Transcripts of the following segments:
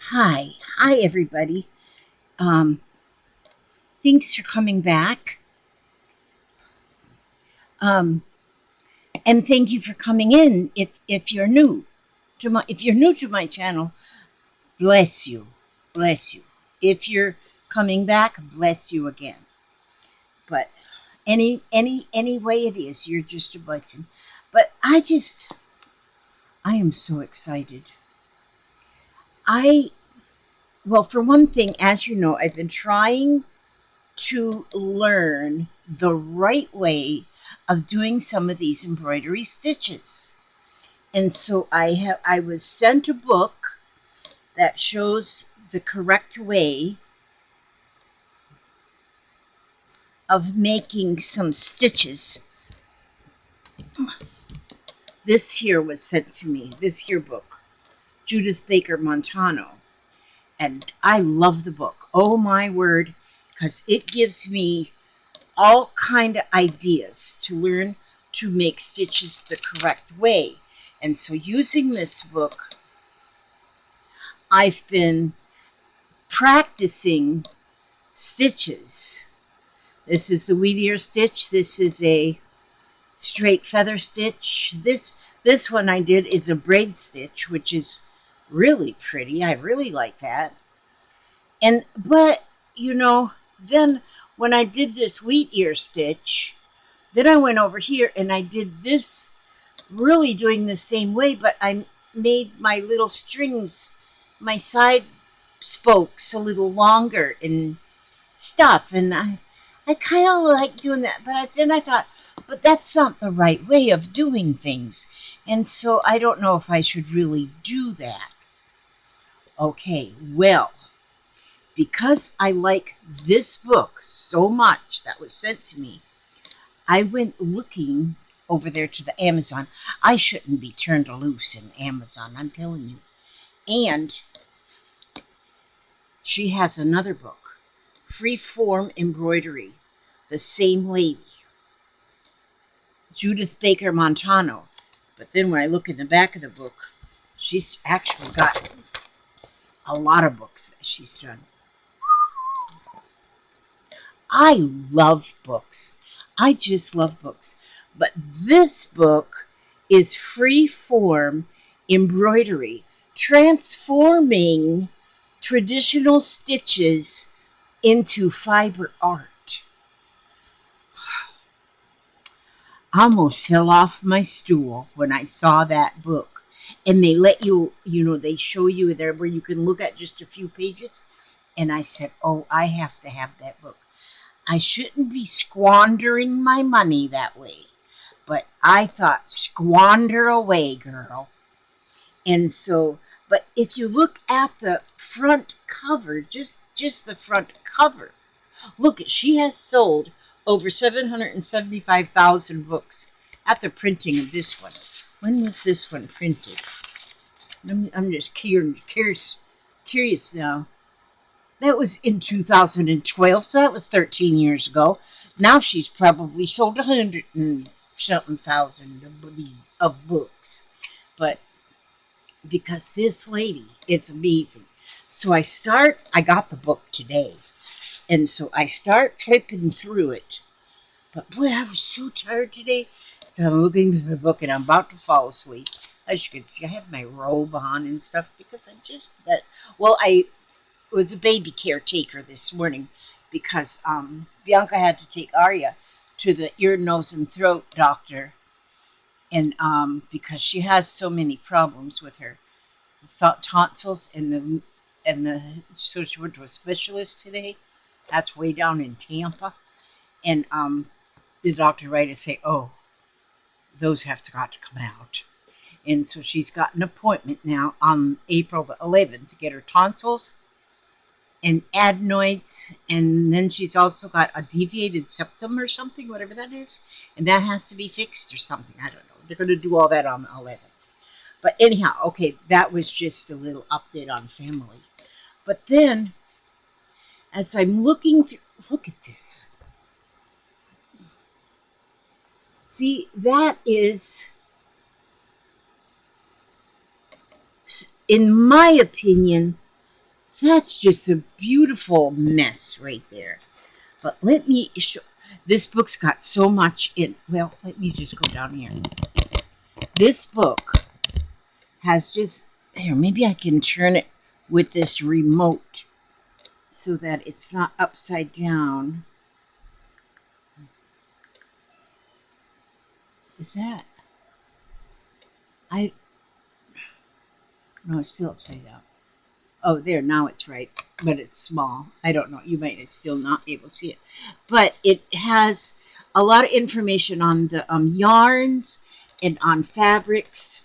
Hi everybody. Um, Thanks for coming back, um, and thank you for coming in. If you're new to my channel, bless you, bless you. If you're coming back, bless you again. But any way it is, you're just a blessing. But I am so excited. I well, for one thing, as you know, I've been trying to learn the right way of doing some of these embroidery stitches. And so I was sent a book that shows the correct way of making some stitches. This here was sent to me, this here book, Judith Baker Montano. And I love the book. Oh my word, because it gives me all kind of ideas to learn to make stitches the correct way. And so using this book, I've been practicing stitches. This is the wheat ear stitch. This is a straight feather stitch. This one I did is a braid stitch, which is really pretty. I really like that. But you know, then when I did this wheat ear stitch, then I went over here and I did this, really doing the same way, but I made my little strings, my side spokes a little longer and stuff. And I kind of like doing that. But then I thought, but that's not the right way of doing things. And so I don't know if I should really do that. Okay, well, because I like this book so much that was sent to me, I went looking over there to the Amazon. I shouldn't be turned loose in Amazon, I'm telling you. And she has another book, Freeform Embroidery, the same lady, Judith Baker Montano. But then when I look in the back of the book, she's actually got a lot of books that she's done. I love books. I just love books. But this book is Freeform Embroidery, transforming traditional stitches into fiber art. I almost fell off my stool when I saw that book. And they let you, they show you there where you can look at just a few pages. And I said, oh, I have to have that book. I shouldn't be squandering my money that way. But I thought, squander away, girl. And so, but if you look at the front cover, just the front cover, look, she has sold over 775,000 books at the printing of this one. When was this one printed? I'm just curious now. That was in 2012, so that was 13 years ago. Now she's probably sold 100 and something thousand of books. But because this lady is amazing. So I got the book today. And so I start flipping through it. But boy, I was so tired today. So I'm looking at the book and I'm about to fall asleep. As you can see, I have my robe on and stuff because I was a baby caretaker this morning because Bianca had to take Arya to the ear, nose, and throat doctor. And because she has so many problems with her tonsils so she went to a specialist today. That's way down in Tampa. And the doctor right to say, oh, those got to come out. And so she's got an appointment now on April the 11th to get her tonsils and adenoids, and then she's also got a deviated septum or something, whatever that is, and that has to be fixed or something. I don't know. They're going to do all that on the 11th. But anyhow, okay, that was just a little update on family. But then, as I'm looking through, look at this. See, that is, in my opinion, That's just a beautiful mess right there. But let me show. This book's got so much in. Well, let me just go down here. This book has just. Here, maybe I can turn it with this remote so that it's not upside down. Is that? No, it's still upside down. Oh, there, now it's right, but it's small. I don't know. You might still not be able to see it. But it has a lot of information on the yarns and on fabrics,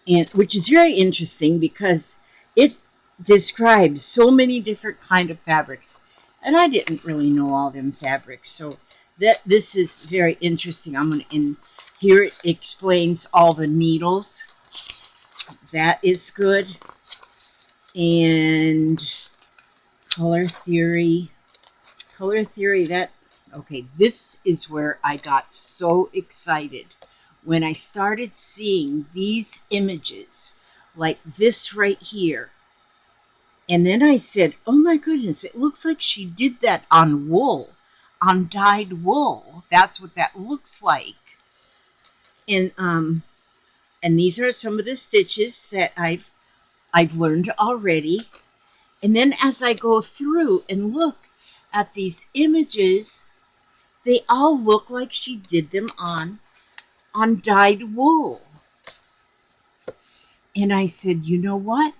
and which is very interesting because it describes so many different kind of fabrics, and I didn't really know all them fabrics, so this is very interesting. I'm going to here it explains all the needles. That is good. And color theory, that, okay, this is where I got so excited when I started seeing these images like this right here. And then I said, oh my goodness, it looks like she did that on wool, on dyed wool. That's what that looks like. And these are some of the stitches that I've learned already. And then as I go through and look at these images, they all look like she did them on dyed wool. And I said, you know what?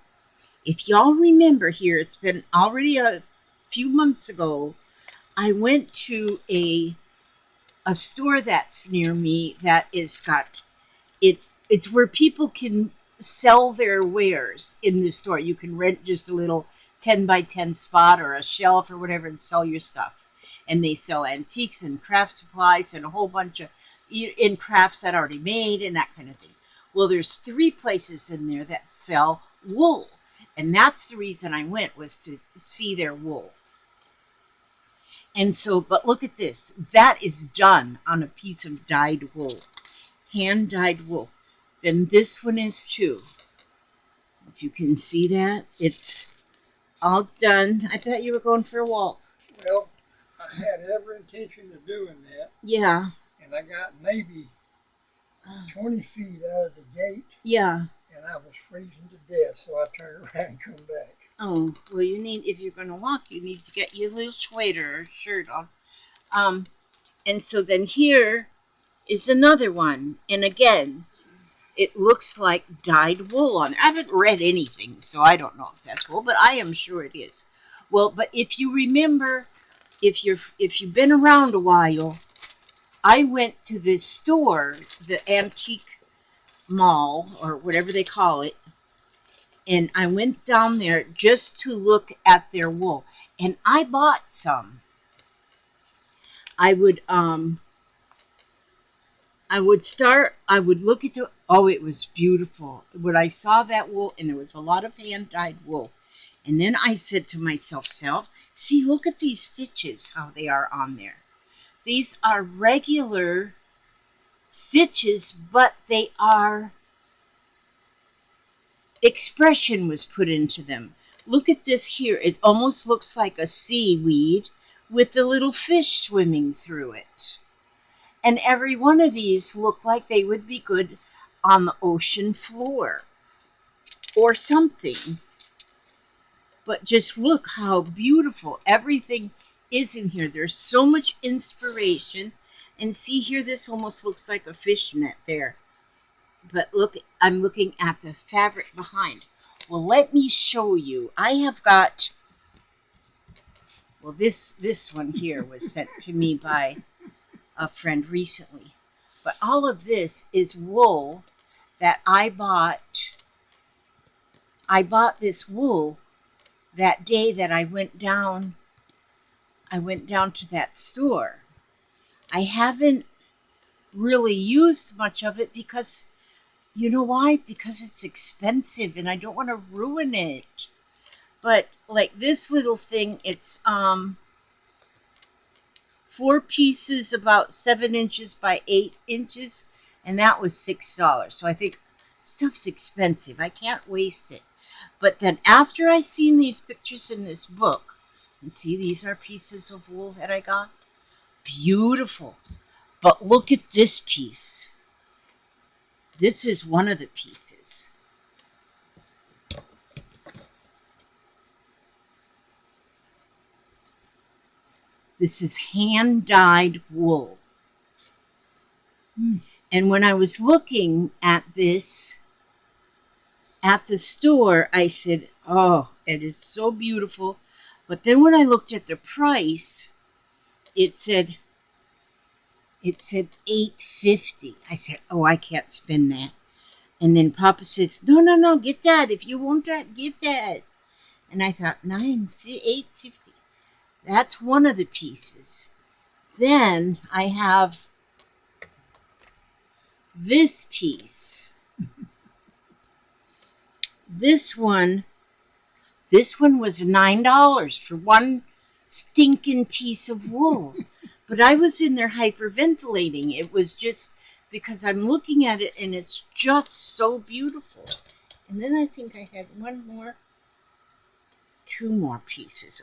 If y'all remember here, it's been already a few months ago, I went to a store that's near me that is got it. It's where people can sell their wares in the store. You can rent just a little 10 by 10 spot or a shelf or whatever and sell your stuff. And they sell antiques and craft supplies and a whole bunch of in crafts that are already made and that kind of thing. Well, there's 3 places in there that sell wool. And that's the reason I went, was to see their wool. And so, but look at this. That is done on a piece of dyed wool, hand dyed wool. Then this one is too. If you can see that, it's all done. I thought you were going for a walk. Well, I had every intention of doing that. Yeah. And I got maybe 20 feet out of the gate. Yeah. And I was freezing to death, so I turned around and come back. Oh, well, you need, if you're going to walk, you need to get you a little sweater or shirt on. And so then here is another one. And again, it looks like dyed wool on it. I haven't read anything, so I don't know if that's wool, but I am sure it is. Well, but if you remember, if you've been around a while, I went to this store, the antique mall or whatever they call it, and I went down there just to look at their wool, and I bought some. I would look at the, oh, it was beautiful. When I saw that wool, and there was a lot of hand-dyed wool, and then I said to myself, see, look at these stitches, how they are on there. These are regular stitches, but they are, expression was put into them. Look at this here. It almost looks like a seaweed with the little fish swimming through it. And every one of these look like they would be good on the ocean floor or something. But just look how beautiful everything is in here. There's so much inspiration. And see here, this almost looks like a fishnet there. But look, I'm looking at the fabric behind. Well, let me show you. I have got, well, this one here was sent to me by a friend recently. But all of this is wool that I bought. I bought this wool that day that I went down to that store. I haven't really used much of it because, you know why? Because it's expensive and I don't want to ruin it. But like this little thing, it's 4 pieces about 7 inches by 8 inches, and that was $6. So I think stuff's expensive. I can't waste it. But then after I seen these pictures in this book, and see, these are pieces of wool that I got. Beautiful. But look at this piece. This is one of the pieces. This is hand-dyed wool. And when I was looking at this at the store, I said, oh, it is so beautiful. But then when I looked at the price, it said $8.50. I said, oh, I can't spend that. And then Papa says, no, get that. If you want that, get that. And I thought, $8.50. That's one of the pieces. Then I have this piece. This one was $9 for one stinking piece of wool. But I was in there hyperventilating. It was just because I'm looking at it and it's just so beautiful. And then I think I had two more pieces.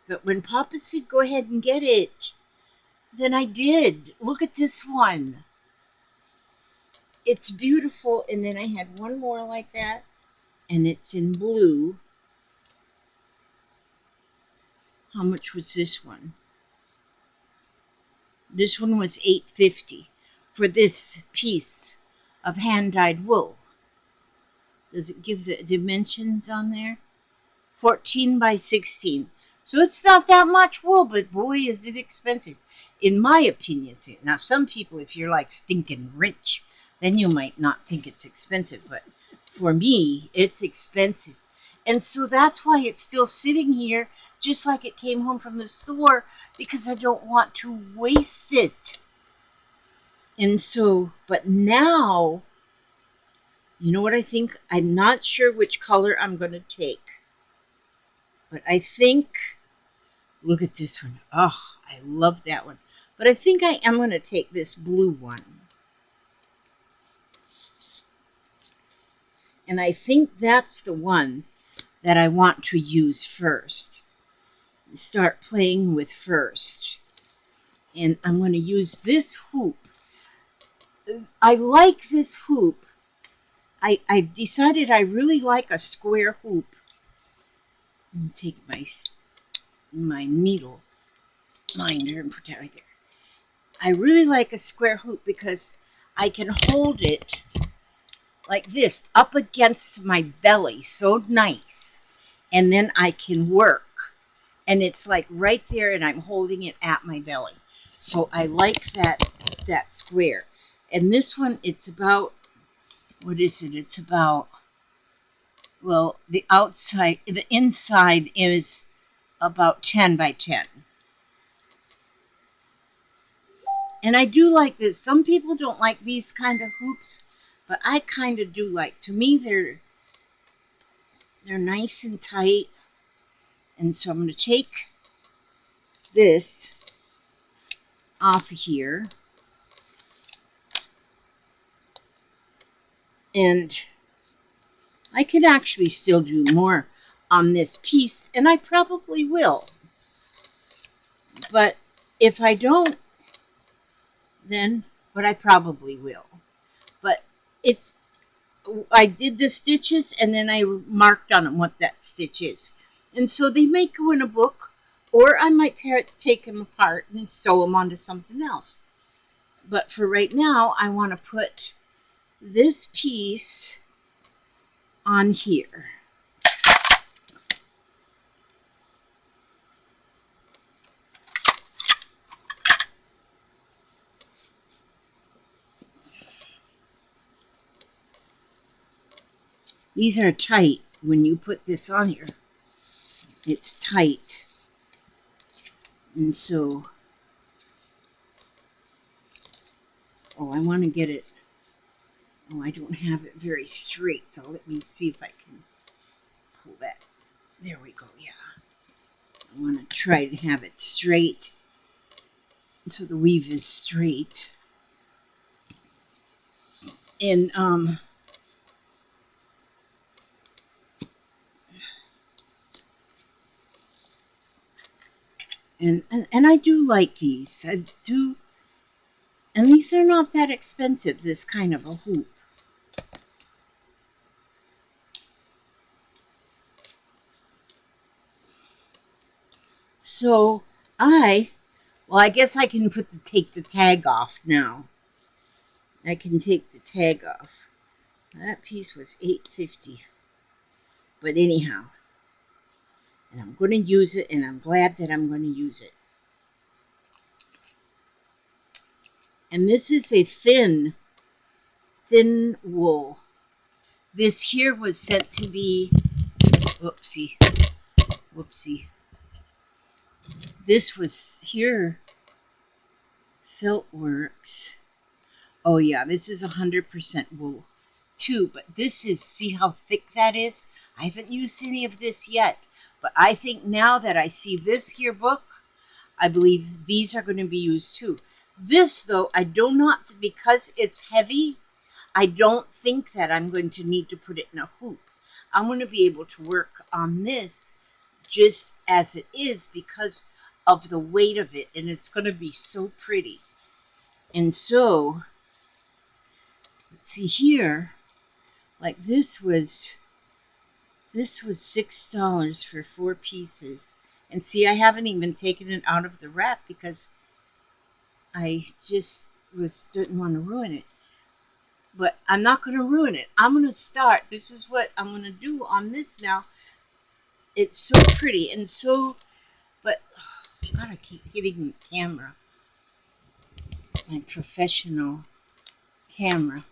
But when Papa said go ahead and get it, then I did. Look at this one. It's beautiful. And then I had one more like that, and it's in blue. How much was this one? This one was $8.50 for this piece of hand-dyed wool. Does it give the dimensions on there? 14 by 16. So it's not that much wool, but boy, is it expensive. In my opinion. Now, some people, if you're like stinking rich, then you might not think it's expensive. But for me, it's expensive. And so that's why it's still sitting here, just like it came home from the store, because I don't want to waste it. And so, but now, you know what I think? I'm not sure which color I'm going to take. But I think, look at this one. Oh, I love that one. But I think I am going to take this blue one. And I think that's the one that I want to use first. Start playing with first. And I'm going to use this hoop. I like this hoop. I've decided I really like a square hoop. Let me take my needle minder and put that right there. I really like a square hoop because I can hold it like this up against my belly, so nice. And then I can work. And it's like right there, and I'm holding it at my belly. So I like that square. And this one, it's about, what is it? It's about, well, the inside is about 10 by 10. And I do like this. Some people don't like these kind of hoops, but I kind of do like. To me, they're nice and tight. And so I'm going to take this off of here. And I could actually still do more on this piece, and I probably will. But if I don't, but I probably will. But I did the stitches, and then I marked on them what that stitch is. And so they may go in a book, or I might take them apart and sew them onto something else. But for right now, I want to put this piece on here. These are tight. When you put this on here, it's tight. And so, I want to get it. Oh, I don't have it very straight, so let me see if I can pull that. There we go, yeah. I want to try to have it straight, so the weave is straight. And And I do like these. I do, and these are not that expensive. This kind of a hoop. So I guess I can take the tag off now. I can take the tag off. That piece was $8.50. But anyhow, and I'm going to use it, and I'm glad that I'm going to use it. And this is a thin wool. This here was sent to be, whoopsie, whoopsie. This was here, Felt Works. Oh yeah, this is 100% wool too, but this is, see how thick that is? I haven't used any of this yet, but I think now that I see this here book, I believe these are going to be used too. This though, I do not, because it's heavy, I don't think that I'm going to need to put it in a hoop. I'm going to be able to work on this just as it is because of the weight of it, and it's going to be so pretty. And so, let's see here, like this was $6 for 4 pieces. And see, I haven't even taken it out of the wrap because I just didn't want to ruin it. But I'm not going to ruin it. I'm going to start. This is what I'm going to do on this now. It's so pretty and so, but oh, God, I keep hitting the camera. My professional camera.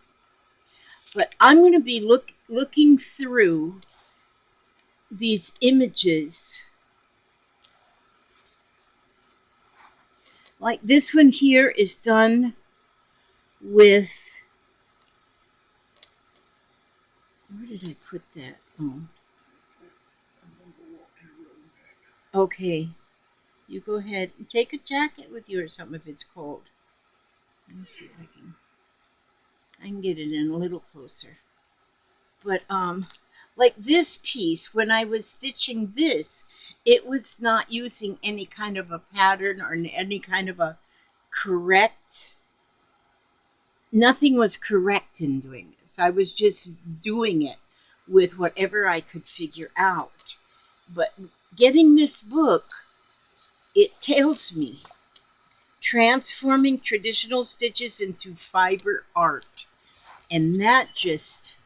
But I'm going to be looking through these images. Like this one here is done with, where did I put that? Oh. Okay. You go ahead and take a jacket with you or something if it's cold. Let me see if I can get it in a little closer. But like this piece, when I was stitching this, it was not using any kind of a pattern or any kind of a correct, nothing was correct in doing this. I was just doing it with whatever I could figure out. But getting this book, it tells me transforming traditional stitches into fiber art. And that just,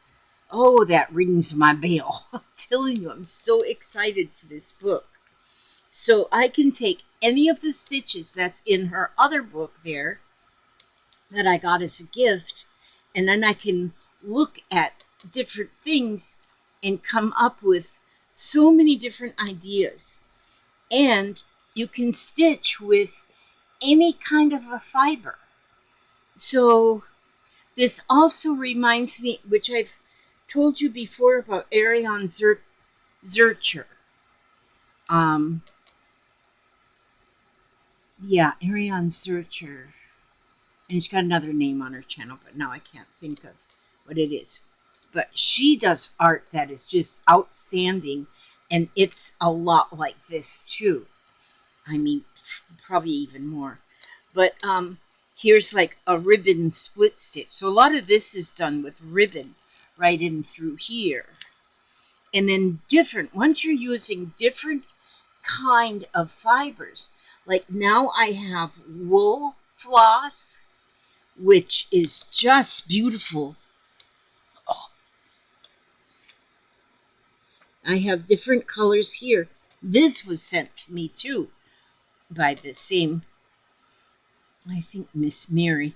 oh, that rings my bell. I'm telling you, I'm so excited for this book. So I can take any of the stitches that's in her other book there that I got as a gift, and then I can look at different things and come up with so many different ideas. And you can stitch with any kind of a fiber. So this also reminds me, which I've told you before, about Ariane Zurcher. Yeah, Ariane Zurcher. And she's got another name on her channel, but now I can't think of what it is. But she does art that is just outstanding, and it's a lot like this too. I mean, probably even more. But here's like a ribbon split stitch. So a lot of this is done with ribbon right in through here. And then once you're using different kind of fibers, like now I have wool floss, which is just beautiful. Oh, I have different colors here. This was sent to me too by the same, I think, Miss Mary.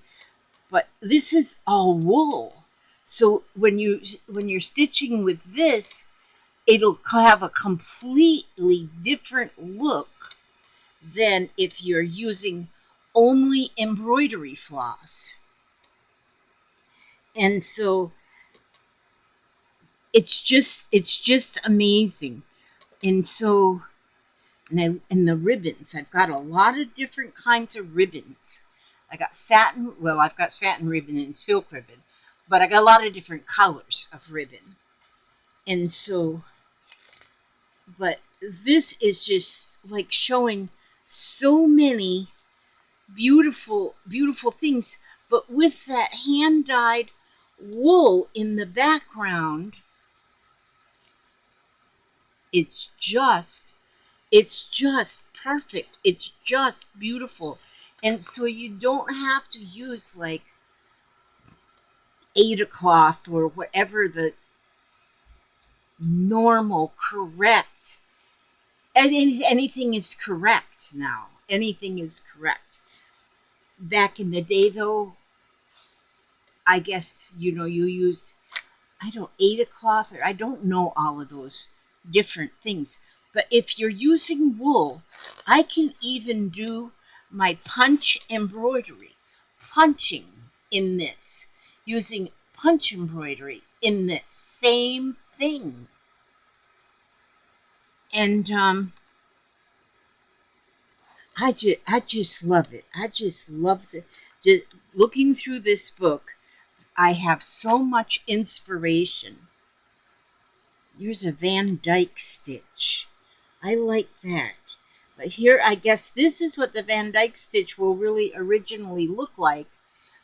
But this is all wool. So when you're stitching with this, it'll have a completely different look than if you're using only embroidery floss. And so it's just amazing. And so and the ribbons, I've got a lot of different kinds of ribbons. I've got satin ribbon and silk ribbon, but I got a lot of different colors of ribbon. And so, but this is just like showing so many beautiful, beautiful things. But with that hand dyed wool in the background, it's just perfect. It's just beautiful. And so you don't have to use like Ada cloth or whatever the normal, correct. Anything is correct now. Anything is correct. Back in the day, though, I guess, you used, I don't, Ada cloth, or I don't know all of those different things. But if you're using wool, I can even do my punch embroidery, punching in this, using punch embroidery in this same thing. And I just love it. I just love the, just looking through this book. I have so much inspiration. Here's a Van Dyke stitch. I like that. But here, I guess this is what the Van Dyke stitch will really originally look like.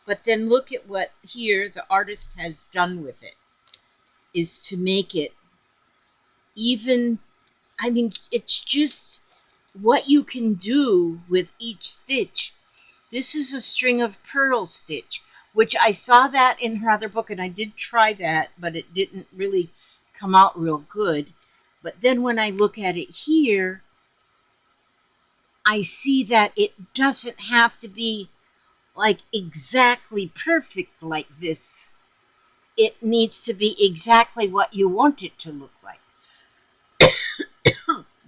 But then look at what here the artist has done with it, is to make it even, I mean, it's just what you can do with each stitch. This is a string of pearl stitch, which I saw that in her other book, and I did try that, but it didn't really come out real good. But then when I look at it here, I see that it doesn't have to be like exactly perfect like this. It needs to be exactly what you want it to look like.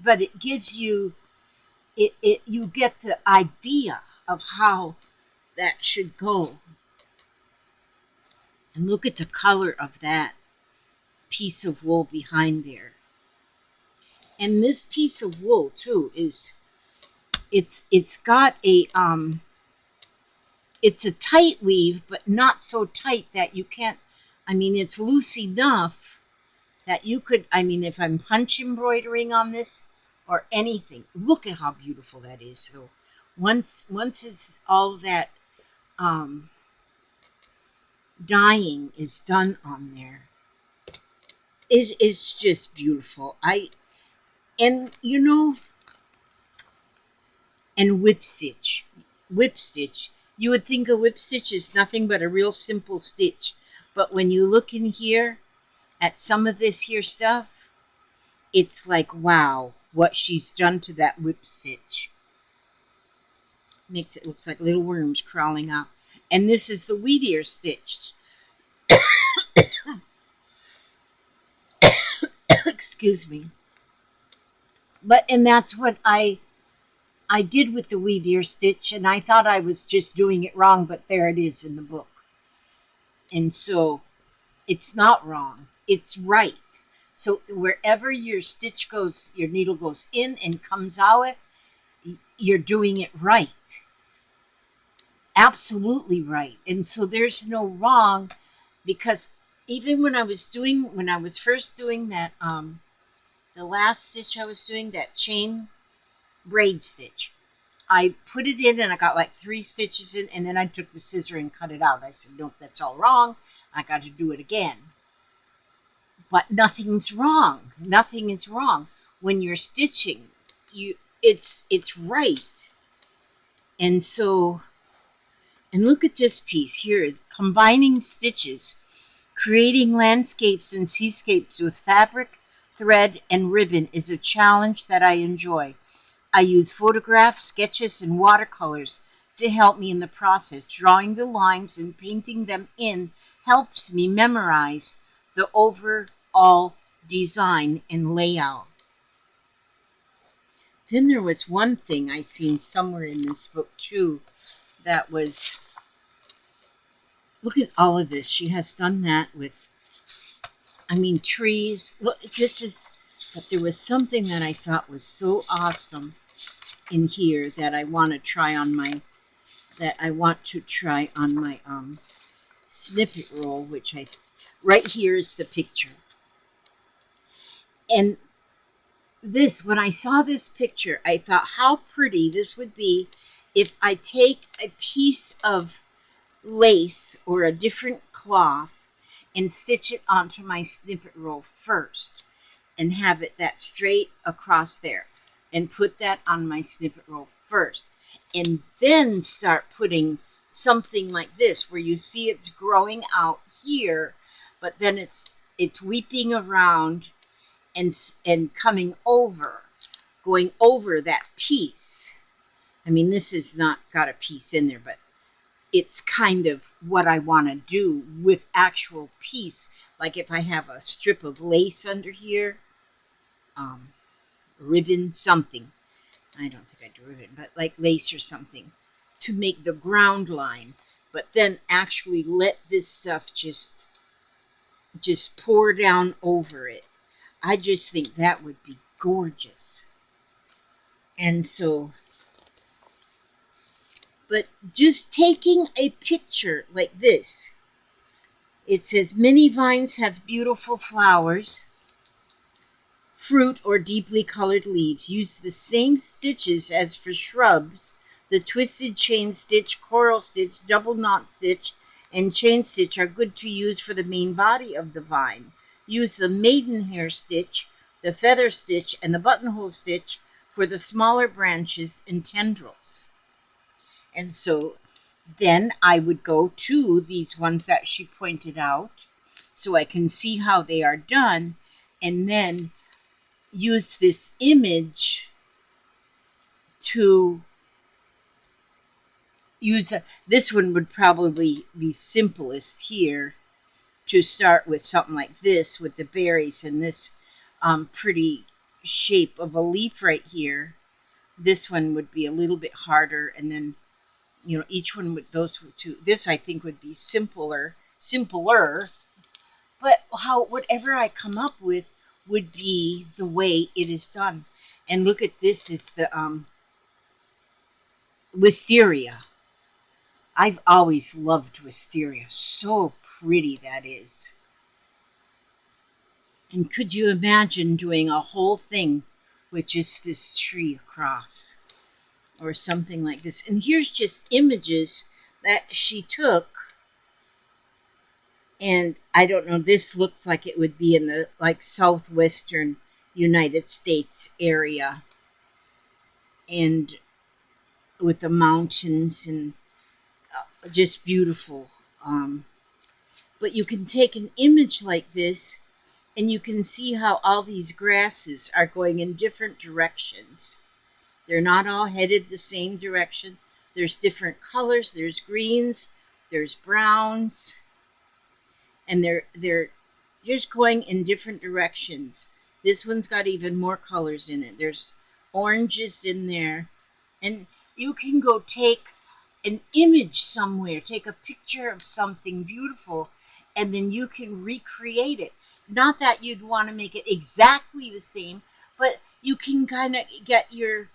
But it gives you, you get the idea of how that should go. And look at the color of that piece of wool behind there. And this piece of wool too is, it's got a it's a tight weave, but not so tight that you can't, I mean, it's loose enough that you could, I mean, if I'm punch embroidering on this or anything, look at how beautiful that is though. Once it's all that dyeing is done on there, it's just beautiful. And and whip stitch. Whip stitch. You would think a whip stitch is nothing but a real simple stitch. But when you look in here at some of this here stuff, it's like, wow, what she's done to that whip stitch. Makes it look like little worms crawling out. And this is the wheat ear stitch. Excuse me. And that's what I did with the wheat ear stitch, and I thought I was just doing it wrong, but there it is in the book. And so it's not wrong, it's right. So wherever your stitch goes, your needle goes in and comes out, you're doing it right. Absolutely right. And so there's no wrong, because even when I was first doing that, the last stitch I was doing, that chain braid stitch, I put it in and I got like 3 stitches in, and then I took the scissor and cut it out. I said, nope, that's all wrong. I got to do it again. But nothing's wrong. Nothing is wrong. When you're stitching, it's right. And so, and look at this piece here, combining stitches, creating landscapes and seascapes with fabric, thread, and ribbon is a challenge that I enjoy. I use photographs, sketches, and watercolors to help me in the process. Drawing the lines and painting them in helps me memorize the overall design and layout. Then there was one thing I seen somewhere in this book too that was, look at all of this. She has done that with, I mean, trees. Look, but there was something that I thought was so awesome in here that I want to try on my, snippet roll, which right here is the picture. And this, when I saw this picture, I thought how pretty this would be if I take a piece of lace or a different cloth and stitch it onto my snippet roll first and have it that straight across there and put that on my snippet roll first and then start putting something like this where you see it's growing out here, but then it's weeping around and coming over, going over that piece. I mean, this has not got a piece in there, but it's kind of what I want to do with actual piece. Like if I have a strip of lace under here, um, ribbon, something. I don't think I do ribbon, but like lace or something to make the ground line. But then actually let this stuff just pour down over it. I just think that would be gorgeous. And so, but just taking a picture like this, it says many vines have beautiful flowers, fruit, or deeply colored leaves. Use the same stitches as for shrubs. The twisted chain stitch, coral stitch, double knot stitch, and chain stitch are good to use for the main body of the vine. Use the maidenhair stitch, the feather stitch, and the buttonhole stitch for the smaller branches and tendrils. And so then I would go to these ones that she pointed out so I can see how they are done and then use this image to this one would probably be simplest here to start with something like this with the berries and this pretty shape of a leaf right here. This one would be a little bit harder, and then each one with those two. This I think would be simpler. But whatever I come up with would be the way it is done. And look at this is the wisteria. I've always loved wisteria. So pretty that is. And could you imagine doing a whole thing with just this tree across or something like this? And here's just images that she took. And I don't know, this looks like it would be in the like southwestern United States area. And with the mountains and just beautiful. But you can take an image like this and you can see how all these grasses are going in different directions. They're not all headed the same direction. There's different colors. There's greens, there's browns, and they're just going in different directions. This one's got even more colors in it. There's oranges in there. And you can go take an image somewhere, take a picture of something beautiful, and then you can recreate it. Not that you'd want to make it exactly the same, but you can kind of get your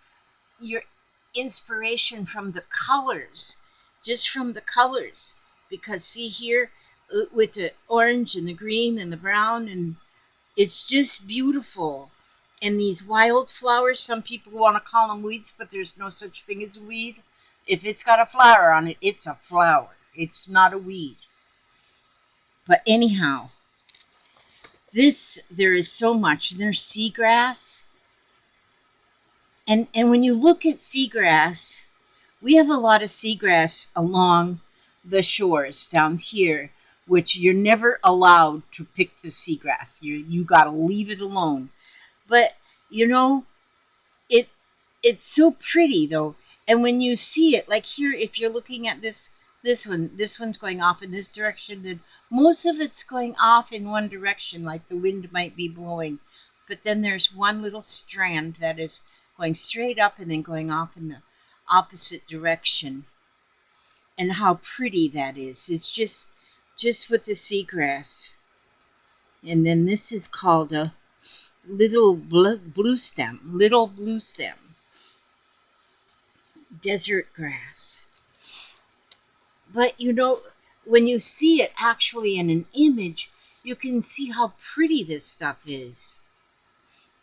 inspiration from the colors, just from the colors. Because see here, with the orange and the green and the brown, and it's just beautiful. And these wildflowers, some people want to call them weeds, but there's no such thing as a weed. If it's got a flower on it, it's a flower. It's not a weed. But anyhow, there is so much. There's seagrass. And when you look at seagrass, we have a lot of seagrass along the shores down here, which you're never allowed to pick the seagrass. You got to leave it alone. But it it's so pretty though. And when you see it, like here, if you're looking at this one's going off in this direction, then most of it's going off in one direction, like the wind might be blowing. But then there's one little strand that is going straight up and then going off in the opposite direction. And how pretty that is. It's just with the seagrass. And then this is called a little blue stem, desert grass. But when you see it actually in an image, you can see how pretty this stuff is.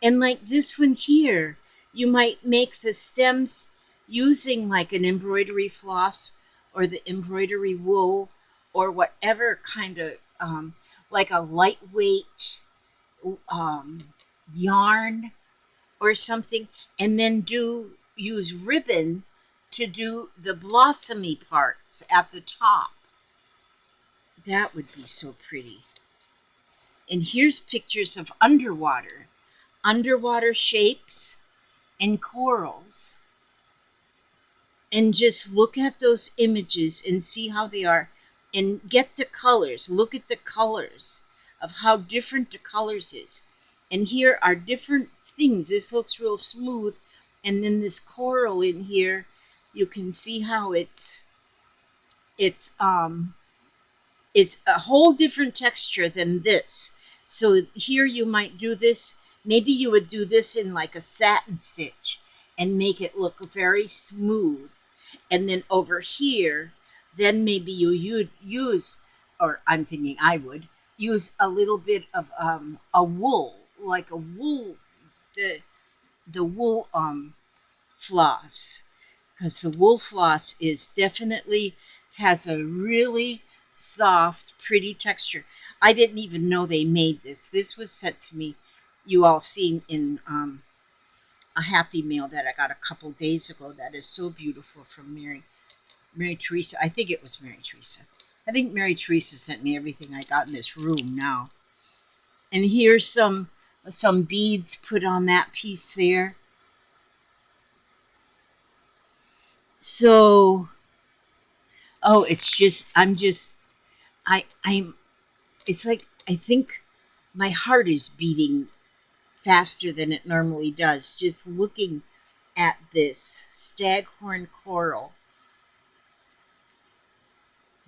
And like this one here, you might make the stems using like an embroidery floss or the embroidery wool or whatever kind of like a lightweight um, yarn or something, and then use ribbon to do the blossomy parts at the top. That would be so pretty. And here's pictures of underwater shapes and corals. And just look at those images and see how they are and get the colors. Look at the colors of how different the colors is. And here are different things. This looks real smooth. And then this coral in here, you can see how it's a whole different texture than this. So here you might do this. Maybe you would do this in like a satin stitch and make it look very smooth. And then over here, then maybe you use, or I'm thinking I would, use a little bit of a wool, like a wool, the wool floss. Because the wool floss is definitely has a really soft, pretty texture. I didn't even know they made this. This was sent to me, you all seen in a Happy Mail that I got a couple days ago. That is so beautiful from Mary Teresa. I think it was Mary Teresa. I think Mary Teresa sent me everything I got in this room now. And here's some beads put on that piece there. So, oh, I'm it's like I think my heart is beating faster than it normally does just looking at this staghorn coral.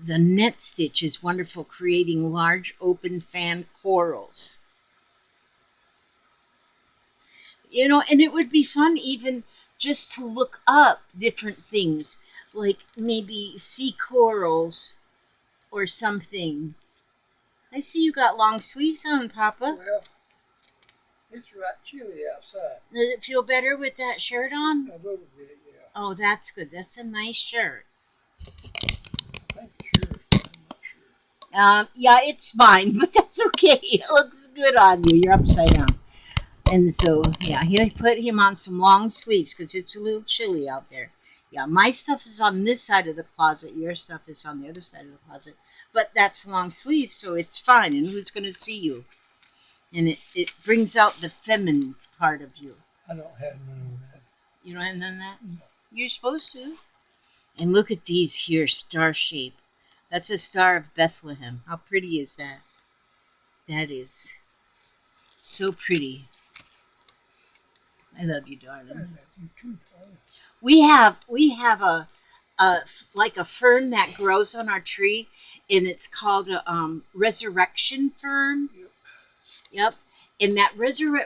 The net stitch is wonderful, creating large open fan corals. You know, and it would be fun even just to look up different things, like maybe sea corals or something. I see you got long sleeves on, Papa. Well, it's right chilly outside. Does it feel better with that shirt on? A little bit, yeah. Oh, that's good. That's a nice shirt. I think it's yours, but I'm not sure. Yeah, it's mine, but that's okay. It looks good on you. You're upside down. And so, yeah, he put him on some long sleeves because it's a little chilly out there. Yeah, my stuff is on this side of the closet. Your stuff is on the other side of the closet. But that's long sleeve, so it's fine. And who's going to see you? And it brings out the feminine part of you. I don't have none of that. You don't have none of that? No. You're supposed to. And look at these here, star shape. That's a Star of Bethlehem. How pretty is that? That is so pretty. I love you, darling. I love you too, darling. We have a like a fern that grows on our tree, and it's called a resurrection fern. Yep. Yep. And that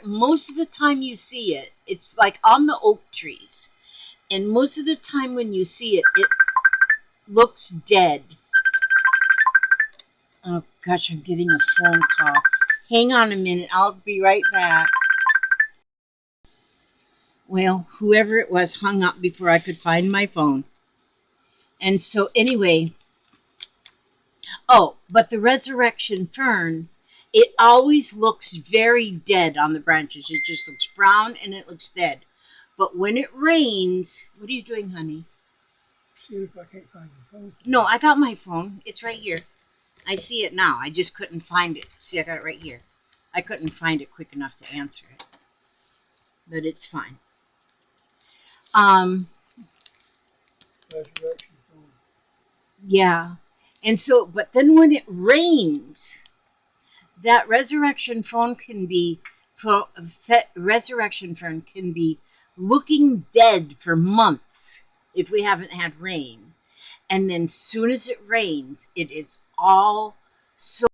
most of the time you see it, it's like on the oak trees. And most of the time when you see it, it looks dead. Oh gosh, I'm getting a phone call. Hang on a minute, I'll be right back. Well, whoever it was hung up before I could find my phone. And so anyway, oh, but the resurrection fern, it always looks very dead on the branches. It just looks brown and it looks dead. But when it rains, what are you doing, honey? See if I can't find your phone. No, I got my phone. It's right here. I see it now. I just couldn't find it. See, I got it right here. I couldn't find it quick enough to answer it. But it's fine. Resurrection phone. Yeah. And so, but then when it rains, that resurrection fern can be looking dead for months if we haven't had rain. And then soon as it rains, it is all so